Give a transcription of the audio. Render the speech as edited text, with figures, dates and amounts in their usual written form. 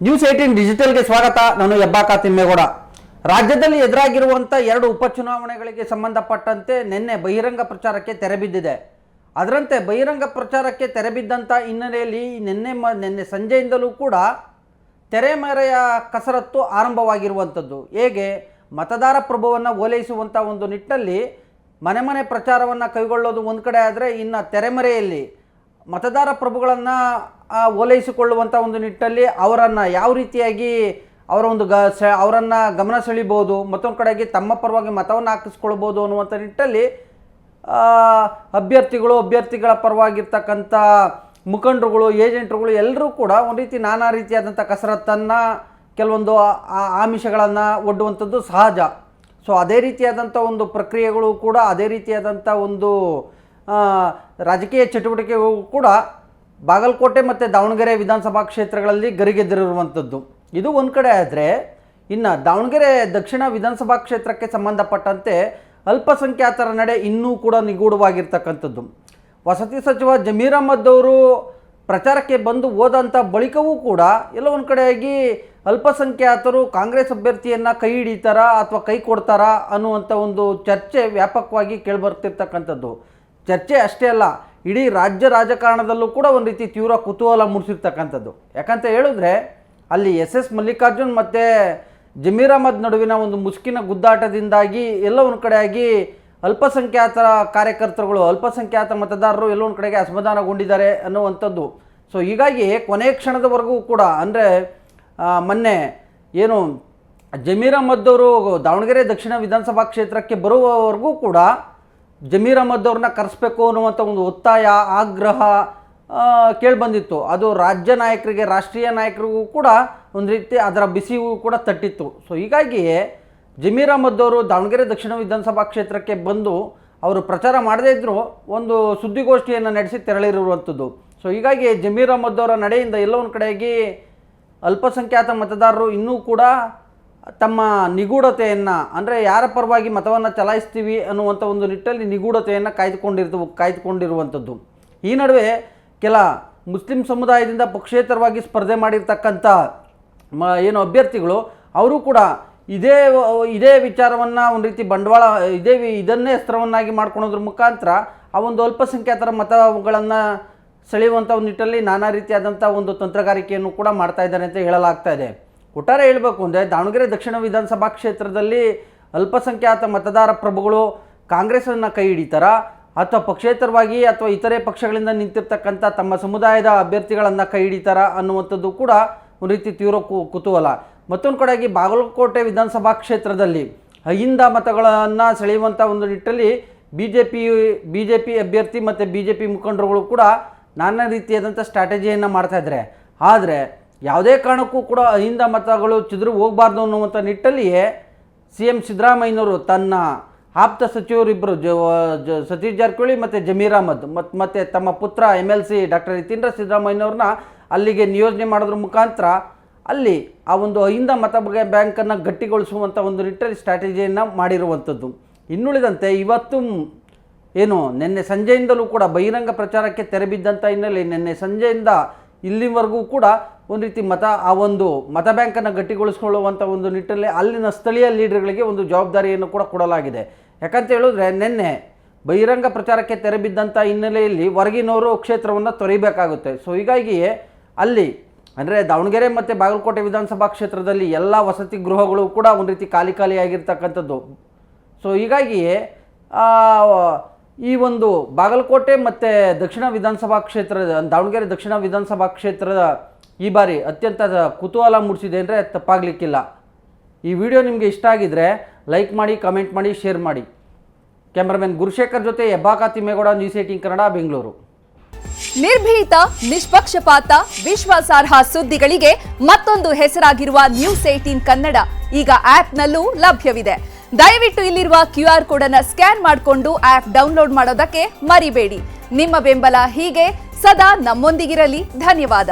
News 18 ಡಿಜಿಟಲ್ಗೆ ಸ್ವಾಗತ. ನಾನು ಹೆಬ್ಬಾಕ ತಿಮ್ಮೇಗೌಡ. ರಾಜ್ಯದಲ್ಲಿ ಎದುರಾಗಿರುವಂಥ 2 ಉಪಚುನಾವಣೆಗಳಿಗೆ ಸಂಬಂಧಪಟ್ಟಂತೆ ನಿನ್ನೆ ಬಹಿರಂಗ ಪ್ರಚಾರಕ್ಕೆ ತೆರೆ ಬಿದ್ದಿದೆ. ಅದರಂತೆ ಬಹಿರಂಗ ಪ್ರಚಾರಕ್ಕೆ ತೆರೆ ಬಿದ್ದಂಥ ಹಿನ್ನೆಲೆಯಲ್ಲಿ ನಿನ್ನೆ ಸಂಜೆಯಿಂದಲೂ ಕೂಡ ತೆರೆಮರೆಯ ಕಸರತ್ತು ಆರಂಭವಾಗಿರುವಂಥದ್ದು. ಹೇಗೆ ಮತದಾರ ಪ್ರಭುವನ್ನು ಓಲೈಸುವಂಥ ಒಂದು ನಿಟ್ಟಿನಲ್ಲಿ ಮನೆ ಮನೆ ಪ್ರಚಾರವನ್ನು ಕೈಗೊಳ್ಳೋದು ಒಂದು ಕಡೆ ಆದರೆ, ಇನ್ನು ತೆರೆಮರೆಯಲ್ಲಿ ಮತದಾರ ಪ್ರಭುಗಳನ್ನು ಓಲೈಸಿಕೊಳ್ಳುವಂಥ ಒಂದು ನಿಟ್ಟಿನಲ್ಲಿ ಅವರನ್ನು ಯಾವ ರೀತಿಯಾಗಿ ಅವರನ್ನು ಗಮನ ಸೆಳೀಬೋದು, ಮತ್ತೊಂದು ಕಡೆಗೆ ತಮ್ಮ ಪರವಾಗಿ ಮತವನ್ನು ಹಾಕಿಸ್ಕೊಳ್ಬೋದು ಅನ್ನುವಂಥ ನಿಟ್ಟಿನಲ್ಲಿ ಅಭ್ಯರ್ಥಿಗಳ ಪರವಾಗಿರ್ತಕ್ಕಂಥ ಮುಖಂಡರುಗಳು, ಏಜೆಂಟ್ರುಗಳು ಎಲ್ಲರೂ ಕೂಡ ಒಂದು ರೀತಿ ನಾನಾ ರೀತಿಯಾದಂಥ ಕಸರತ್ತನ್ನು, ಕೆಲವೊಂದು ಆಮಿಷಗಳನ್ನು ಒಡ್ಡುವಂಥದ್ದು ಸಹಜ. ಸೊ ಅದೇ ರೀತಿಯಾದಂಥ ಒಂದು ಪ್ರಕ್ರಿಯೆಗಳು ಕೂಡ, ಅದೇ ರೀತಿಯಾದಂಥ ಒಂದು ರಾಜಕೀಯ ಚಟುವಟಿಕೆಗಳು ಕೂಡ ಬಾಗಲಕೋಟೆ ಮತ್ತು ದಾವಣಗೆರೆ ವಿಧಾನಸಭಾ ಕ್ಷೇತ್ರಗಳಲ್ಲಿ ಗರಿಗೆದರಿರುವಂಥದ್ದು. ಇದು ಒಂದು ಕಡೆ ಆದರೆ, ಇನ್ನು ದಾವಣಗೆರೆ ದಕ್ಷಿಣ ವಿಧಾನಸಭಾ ಕ್ಷೇತ್ರಕ್ಕೆ ಸಂಬಂಧಪಟ್ಟಂತೆ ಅಲ್ಪಸಂಖ್ಯಾತರ ನಡೆ ಇನ್ನೂ ಕೂಡ ನಿಗೂಢವಾಗಿರ್ತಕ್ಕಂಥದ್ದು. ವಸತಿ ಸಚಿವ ಜಮೀರ್ ಅಹ್ಮದ್ ಅವರು ಪ್ರಚಾರಕ್ಕೆ ಬಂದು ಹೋದಂಥ ಬಳಿಕವೂ ಕೂಡ ಎಲ್ಲ ಒಂದು ಕಡೆಯಾಗಿ ಅಲ್ಪಸಂಖ್ಯಾತರು ಕಾಂಗ್ರೆಸ್ ಅಭ್ಯರ್ಥಿಯನ್ನು ಕೈ ಹಿಡಿತಾರಾ ಅಥವಾ ಕೈ ಕೊಡ್ತಾರಾ ಅನ್ನುವಂಥ ಒಂದು ಚರ್ಚೆ ವ್ಯಾಪಕವಾಗಿ ಕೇಳಿಬರ್ತಿರ್ತಕ್ಕಂಥದ್ದು. ಚರ್ಚೆ ಅಷ್ಟೇ ಅಲ್ಲ, ಇಡೀ ರಾಜ್ಯ ರಾಜಕಾರಣದಲ್ಲೂ ಕೂಡ ಒಂದು ರೀತಿ ತೀವ್ರ ಕುತೂಹಲ ಮೂಡಿಸಿರ್ತಕ್ಕಂಥದ್ದು. ಯಾಕಂತ ಹೇಳಿದ್ರೆ ಅಲ್ಲಿ ಎಸ್ ಮಲ್ಲಿಕಾರ್ಜುನ್ ಮತ್ತು ಜಮೀರ್ ಅಹ್ಮದ್ ನಡುವಿನ ಒಂದು ಮುಸುಕಿನ ಗುದ್ದಾಟದಿಂದಾಗಿ ಎಲ್ಲ ಒಂದು ಕಡೆಯಾಗಿ ಅಲ್ಪಸಂಖ್ಯಾತರ ಕಾರ್ಯಕರ್ತರುಗಳು, ಅಲ್ಪಸಂಖ್ಯಾತ ಮತದಾರರು ಎಲ್ಲ ಒಂದು ಕಡೆಗೆ ಅಸಮಾಧಾನಗೊಂಡಿದ್ದಾರೆ ಅನ್ನುವಂಥದ್ದು. ಸೊ ಹೀಗಾಗಿ ಕೊನೆಯ ಕ್ಷಣದವರೆಗೂ ಕೂಡ, ಅಂದರೆ ಮೊನ್ನೆ ಏನು ಜಮೀರ್ ಅಹ್ಮದ್ ಅವರು ದಾವಣಗೆರೆ ದಕ್ಷಿಣ ವಿಧಾನಸಭಾ ಕ್ಷೇತ್ರಕ್ಕೆ ಬರುವವರೆಗೂ ಕೂಡ ಜಮೀರ್ ಅಹ್ಮದ್ ಅವ್ರನ್ನ ಕರೆಸಬೇಕು ಅನ್ನುವಂಥ ಒಂದು ಒತ್ತಾಯ, ಆಗ್ರಹ ಕೇಳಿಬಂದಿತ್ತು. ಅದು ರಾಜ್ಯ ನಾಯಕರಿಗೆ, ರಾಷ್ಟ್ರೀಯ ನಾಯಕರಿಗೂ ಕೂಡ ಒಂದು ರೀತಿ ಅದರ ಬಿಸಿಯೂ ಕೂಡ ತಟ್ಟಿತ್ತು. ಸೊ ಹೀಗಾಗಿ ಜಮೀರ್ ಅಹ್ಮದ್ ಅವರು ದಾವಣಗೆರೆ ದಕ್ಷಿಣ ವಿಧಾನಸಭಾ ಕ್ಷೇತ್ರಕ್ಕೆ ಬಂದು ಅವರು ಪ್ರಚಾರ ಮಾಡದೇ ಇದ್ದರೂ ಒಂದು ಸುದ್ದಿಗೋಷ್ಠಿಯನ್ನು ನಡೆಸಿ ತೆರಳಿರುವಂಥದ್ದು. ಸೊ ಹೀಗಾಗಿ ಜಮೀರ್ ಅಹ್ಮದ್ ಅವರ ನಡೆಯಿಂದ ಎಲ್ಲ ಒಂದು ಕಡೆಯಾಗಿ ಅಲ್ಪಸಂಖ್ಯಾತ ಮತದಾರರು ಇನ್ನೂ ಕೂಡ ತಮ್ಮ ನಿಗೂಢತೆಯನ್ನು, ಅಂದರೆ ಯಾರ ಪರವಾಗಿ ಮತವನ್ನು ಚಲಾಯಿಸ್ತೀವಿ ಅನ್ನುವಂಥ ಒಂದು ನಿಟ್ಟಲ್ಲಿ ನಿಗೂಢತೆಯನ್ನು ಕಾಯ್ದುಕೊಂಡಿರುವಂಥದ್ದು. ಈ ನಡುವೆ ಕೆಲ ಮುಸ್ಲಿಂ ಸಮುದಾಯದಿಂದ ಪಕ್ಷೇತರವಾಗಿ ಸ್ಪರ್ಧೆ ಮಾಡಿರ್ತಕ್ಕಂಥ ಏನು ಅಭ್ಯರ್ಥಿಗಳು, ಅವರು ಕೂಡ ಇದೇ ವಿಚಾರವನ್ನು ಒಂದು ರೀತಿ ಬಂಡವಾಳ ಇದನ್ನೇ ಅಸ್ತ್ರವನ್ನಾಗಿ ಮಾಡ್ಕೊಳೋದ್ರ ಮುಖಾಂತರ ಆ ಒಂದು ಅಲ್ಪಸಂಖ್ಯಾತರ ಮತಗಳನ್ನು ಸೆಳೆಯುವಂಥ ಒಂದು ನಿಟ್ಟಲ್ಲಿ ನಾನಾ ರೀತಿಯಾದಂಥ ಒಂದು ತಂತ್ರಗಾರಿಕೆಯನ್ನು ಕೂಡ ಮಾಡ್ತಾ ಇದ್ದಾರೆ ಅಂತ ಹೇಳಲಾಗ್ತಾ ಇದೆ. ಒಟ್ಟಾರೆ ಹೇಳಬೇಕು ಅಂದರೆ ದಾವಣಗೆರೆ ದಕ್ಷಿಣ ವಿಧಾನಸಭಾ ಕ್ಷೇತ್ರದಲ್ಲಿ ಅಲ್ಪಸಂಖ್ಯಾತ ಮತದಾರ ಪ್ರಭುಗಳು ಕಾಂಗ್ರೆಸ್ಸನ್ನು ಕೈ ಹಿಡಿತಾರಾ ಅಥವಾ ಪಕ್ಷೇತರವಾಗಿ ಅಥವಾ ಇತರೆ ಪಕ್ಷಗಳಿಂದ ನಿಂತಿರ್ತಕ್ಕಂಥ ತಮ್ಮ ಸಮುದಾಯದ ಅಭ್ಯರ್ಥಿಗಳನ್ನು ಕೈ ಹಿಡಿತಾರಾ ಅನ್ನುವಂಥದ್ದು ಕೂಡ ಒಂದು ರೀತಿ ತೀವ್ರ ಕುತೂಹಲ. ಮತ್ತೊಂದು ಕಡೆಯಾಗಿ ಬಾಗಲಕೋಟೆ ವಿಧಾನಸಭಾ ಕ್ಷೇತ್ರದಲ್ಲಿ ಅಹಿಂದ ಮತಗಳನ್ನು ಸೆಳೆಯುವಂಥ ಒಂದು ನಿಟ್ಟಲ್ಲಿ ಬಿ ಜೆ ಪಿ ಅಭ್ಯರ್ಥಿ ಮತ್ತು BJP ಮುಖಂಡರುಗಳು ಕೂಡ ನಾನಾ ರೀತಿಯಾದಂಥ ಸ್ಟ್ರಾಟಜಿಯನ್ನು ಮಾಡ್ತಾಯಿದ್ದಾರೆ. ಆದರೆ ಯಾವುದೇ ಕಾರಣಕ್ಕೂ ಕೂಡ ಅಹಿಂದ ಮತಗಳು ಚಿದ್ರು ಹೋಗಬಾರ್ದು ಅನ್ನುವಂಥ ನಿಟ್ಟಲ್ಲಿಯೇ CM ಸಿದ್ದರಾಮಯ್ಯನವರು ತನ್ನ ಆಪ್ತ ಸಚಿವರಿಬ್ಬರು ಸತೀಶ್ ಜಾರಕಿಹೊಳಿ ಮತ್ತು ಜಮೀರ್ ಅಹ್ಮದ್ ಮತ್ತು ತಮ್ಮ ಪುತ್ರ MLC ಡಾಕ್ಟರ್ ಯತೀಂದ್ರ ಸಿದ್ದರಾಮಯ್ಯನವ್ರನ್ನ ಅಲ್ಲಿಗೆ ನಿಯೋಜನೆ ಮಾಡೋದ್ರ ಮುಖಾಂತರ ಅಲ್ಲಿ ಆ ಒಂದು ಅಹಿಂದ ಮತ ಬ್ಯಾಂಕನ್ನು ಗಟ್ಟಿಗೊಳಿಸುವಂಥ ಒಂದು ನಿಟ್ಟಲ್ಲಿ ಸ್ಟ್ರಾಟಜಿಯನ್ನು ಮಾಡಿರುವಂಥದ್ದು. ಇನ್ನುಳಿದಂತೆ ಇವತ್ತು ಏನು ನಿನ್ನೆ ಸಂಜೆಯಿಂದಲೂ ಕೂಡ ಬಹಿರಂಗ ಪ್ರಚಾರಕ್ಕೆ ತೆರೆ ಬಿದ್ದಂಥ ಹಿನ್ನೆಲೆ ನಿನ್ನೆ ಸಂಜೆಯಿಂದ ಇಲ್ಲಿವರೆಗೂ ಕೂಡ ಒಂದು ರೀತಿ ಆ ಒಂದು ಮತ ಬ್ಯಾಂಕನ್ನು ಗಟ್ಟಿಗೊಳಿಸ್ಕೊಳ್ಳುವಂಥ ಒಂದು ನಿಟ್ಟಲ್ಲಿ ಅಲ್ಲಿನ ಸ್ಥಳೀಯ ಲೀಡರ್ಗಳಿಗೆ ಒಂದು ಜವಾಬ್ದಾರಿಯನ್ನು ಕೂಡ ಕೊಡಲಾಗಿದೆ. ಯಾಕಂತ ಹೇಳಿದ್ರೆ ನಿನ್ನೆ ಬಹಿರಂಗ ಪ್ರಚಾರಕ್ಕೆ ತೆರೆ ಬಿದ್ದಂಥ ಹಿನ್ನೆಲೆಯಲ್ಲಿ ಹೊರಗಿನವರು ಕ್ಷೇತ್ರವನ್ನು ತೊರೆಯಬೇಕಾಗುತ್ತೆ. ಸೊ ಹೀಗಾಗಿಯೇ ಅಲ್ಲಿ ಅಂದರೆ ದಾವಣಗೆರೆ ಮತ್ತು ಬಾಗಲಕೋಟೆ ವಿಧಾನಸಭಾ ಕ್ಷೇತ್ರದಲ್ಲಿ ಎಲ್ಲ ವಸತಿ ಗೃಹಗಳು ಕೂಡ ಒಂದು ರೀತಿ ಖಾಲಿಯಾಗಿರ್ತಕ್ಕಂಥದ್ದು. ಸೊ ಹೀಗಾಗಿಯೇ ಈ ಒಂದು ಬಾಗಲಕೋಟೆ ಮತ್ತು ದಕ್ಷಿಣ ವಿಧಾನಸಭಾ ಕ್ಷೇತ್ರದ ದಾವಣಗೆರೆ ದಕ್ಷಿಣ ವಿಧಾನಸಭಾ ಕ್ಷೇತ್ರದ ಈ ಬಾರಿ ಅತ್ಯಂತ ಕುತೂಹಲ ಮೂಡಿಸಿದೆ ಅಂದರೆ ತಪ್ಪಾಗಲಿಕ್ಕಿಲ್ಲ. ಈ ವಿಡಿಯೋ ನಿಮಗೆ ಇಷ್ಟ ಆಗಿದರೆ ಲೈಕ್ ಮಾಡಿ, ಕಮೆಂಟ್ ಮಾಡಿ, ಶೇರ್ ಮಾಡಿ. ಕ್ಯಾಮ್ರಾಮನ್ ಗುರುಶೇಖರ್ ಜೊತೆ ಹೆಬ್ಬಾಕ ತಿಮ್ಮೇಗೌಡ, ನ್ಯೂಸ್ 18 ಕನ್ನಡ, ಬೆಂಗಳೂರು. ನಿರ್ಭೀತ, ನಿಷ್ಪಕ್ಷಪಾತ, ವಿಶ್ವಾಸಾರ್ಹ ಸುದ್ದಿಗಳಿಗೆ ಮತ್ತೊಂದು ಹೆಸರಾಗಿರುವ ನ್ಯೂಸ್ 18 ಕನ್ನಡ ಈಗ ಆಪ್ನಲ್ಲೂ ಲಭ್ಯವಿದೆ. ದಯವಿಟ್ಟು ಇಲ್ಲಿರುವ QR ಕೋಡ್ ಅನ್ನು ಸ್ಕ್ಯಾನ್ ಮಾಡಿಕೊಂಡು ಆಪ್ ಡೌನ್ಲೋಡ್ ಮಾಡೋದಕ್ಕೆ ಮರಿಬೇಡಿ. ನಿಮ್ಮ ಬೆಂಬಲ ಹೀಗೆ ಸದಾ ನಮ್ಮೊಂದಿಗಿರಲಿ. ಧನ್ಯವಾದ.